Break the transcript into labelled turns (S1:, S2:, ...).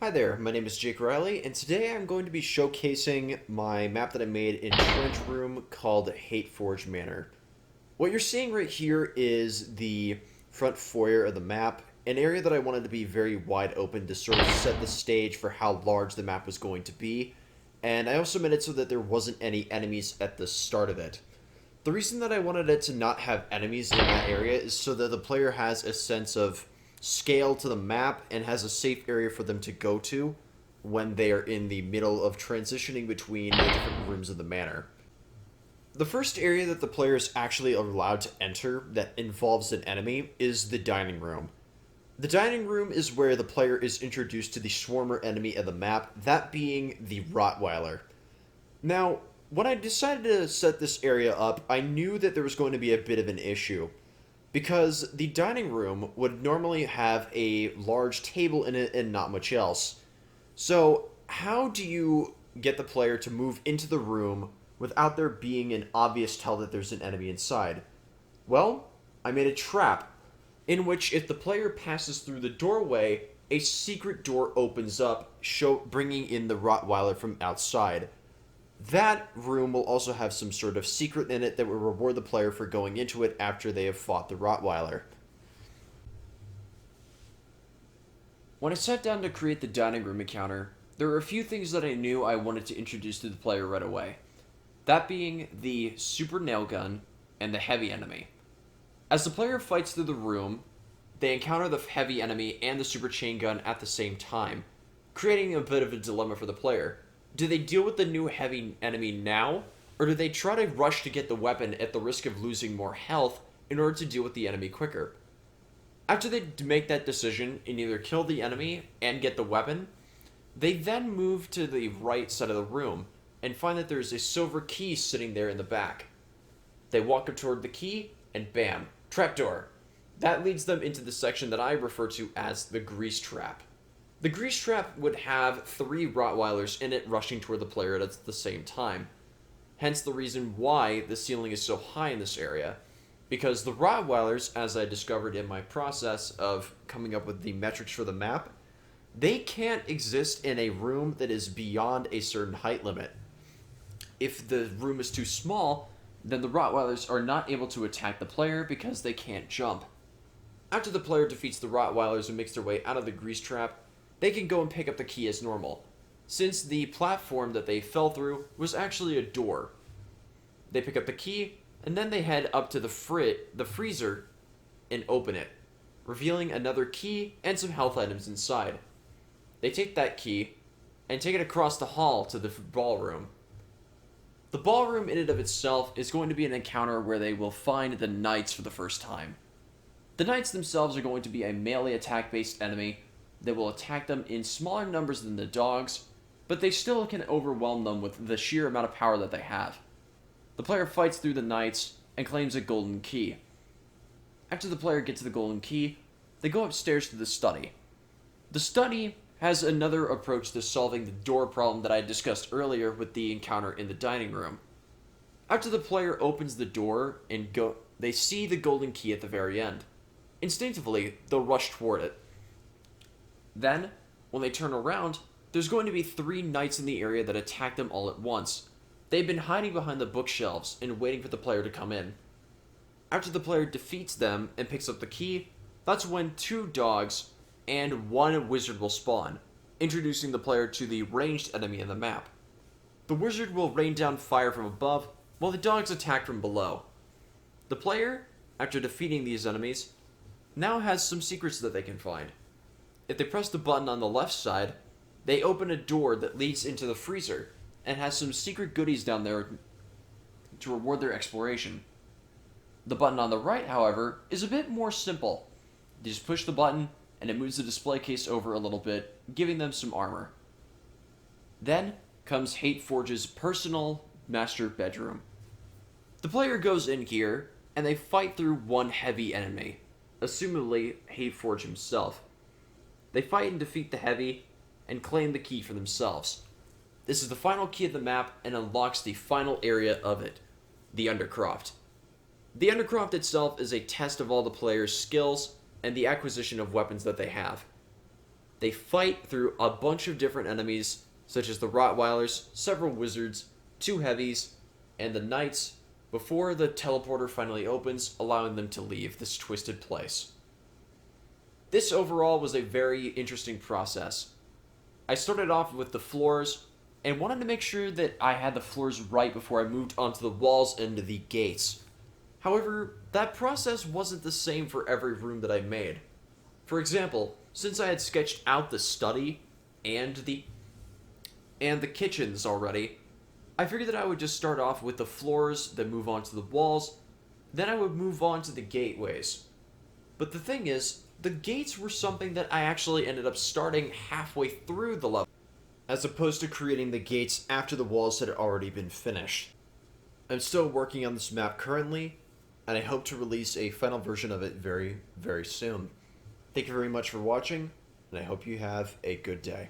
S1: Hi there, my name is Jake Riley, and today I'm going to be showcasing my map that I made in Trench Room called Hateforge Manor. What you're seeing right here is the front foyer of the map, an area that I wanted to be very wide open to sort of set the stage for how large the map was going to be, and I also made it so that there wasn't any enemies at the start of it. The reason that I wanted it to not have enemies in that area is so that the player has a sense of scale to the map and has a safe area for them to go to when they are in the middle of transitioning between the different rooms of the manor. The first area that the player is actually allowed to enter that involves an enemy is the dining room. The dining room is where the player is introduced to the swarmer enemy of the map, that being the Rottweiler. Now, when I decided to set this area up, I knew that there was going to be a bit of an issue, because the dining room would normally have a large table in it and not much else. So, how do you get the player to move into the room without there being an obvious tell that there's an enemy inside? Well, I made a trap, in which if the player passes through the doorway, a secret door opens up, bringing in the Rottweiler from outside. That room will also have some sort of secret in it that will reward the player for going into it after they have fought the Rottweiler. When I sat down to create the dining room encounter, there were a few things that I knew I wanted to introduce to the player right away. That being the super nail gun and the heavy enemy. As the player fights through the room, they encounter the heavy enemy and the super chain gun at the same time, creating a bit of a dilemma for the player. Do they deal with the new heavy enemy now, or do they try to rush to get the weapon at the risk of losing more health in order to deal with the enemy quicker? After they make that decision and either kill the enemy and get the weapon, they then move to the right side of the room and find that there's a silver key sitting there in the back. They walk up toward the key, and bam, trapdoor. That leads them into the section that I refer to as the grease trap. The grease trap would have 3 Rottweilers in it rushing toward the player at the same time. Hence the reason why the ceiling is so high in this area. Because the Rottweilers, as I discovered in my process of coming up with the metrics for the map, they can't exist in a room that is beyond a certain height limit. If the room is too small, then the Rottweilers are not able to attack the player because they can't jump. After the player defeats the Rottweilers and makes their way out of the grease trap, they can go and pick up the key as normal, since the platform that they fell through was actually a door. They pick up the key, and then they head up to the freezer and open it, revealing another key and some health items inside. They take that key and take it across the hall to the ballroom. The ballroom in and of itself is going to be an encounter where they will find the knights for the first time. The knights themselves are going to be a melee attack based enemy that will attack them in smaller numbers than the dogs, but they still can overwhelm them with the sheer amount of power that they have. The player fights through the knights and claims a golden key. After the player gets the golden key, they go upstairs to the study. The study has another approach to solving the door problem that I discussed earlier with the encounter in the dining room. After the player opens the door and they see the golden key at the very end. Instinctively, they'll rush toward it. Then, when they turn around, there's going to be 3 knights in the area that attack them all at once. They've been hiding behind the bookshelves and waiting for the player to come in. After the player defeats them and picks up the key, that's when 2 dogs and 1 wizard will spawn, introducing the player to the ranged enemy in the map. The wizard will rain down fire from above, while the dogs attack from below. The player, after defeating these enemies, now has some secrets that they can find. If they press the button on the left side, they open a door that leads into the freezer and has some secret goodies down there to reward their exploration. The button on the right, however, is a bit more simple. They just push the button and it moves the display case over a little bit, giving them some armor. Then comes Hateforge's personal master bedroom. The player goes in here and they fight through 1 heavy enemy, assumably Hateforge himself. They fight and defeat the heavy, and claim the key for themselves. This is the final key of the map, and unlocks the final area of it, the Undercroft. The Undercroft itself is a test of all the players' skills, and the acquisition of weapons that they have. They fight through a bunch of different enemies, such as the Rottweilers, several wizards, 2 heavies, and the knights, before the teleporter finally opens, allowing them to leave this twisted place. This overall was a very interesting process. I started off with the floors, and wanted to make sure that I had the floors right before I moved onto the walls and the gates. However, that process wasn't the same for every room that I made. For example, since I had sketched out the study and the kitchens already, I figured that I would just start off with the floors, then move on to the walls, then I would move on to the gateways. But the thing is, the gates were something that I actually ended up starting halfway through the level, as opposed to creating the gates after the walls had already been finished. I'm still working on this map currently, and I hope to release a final version of it very, very soon. Thank you very much for watching, and I hope you have a good day.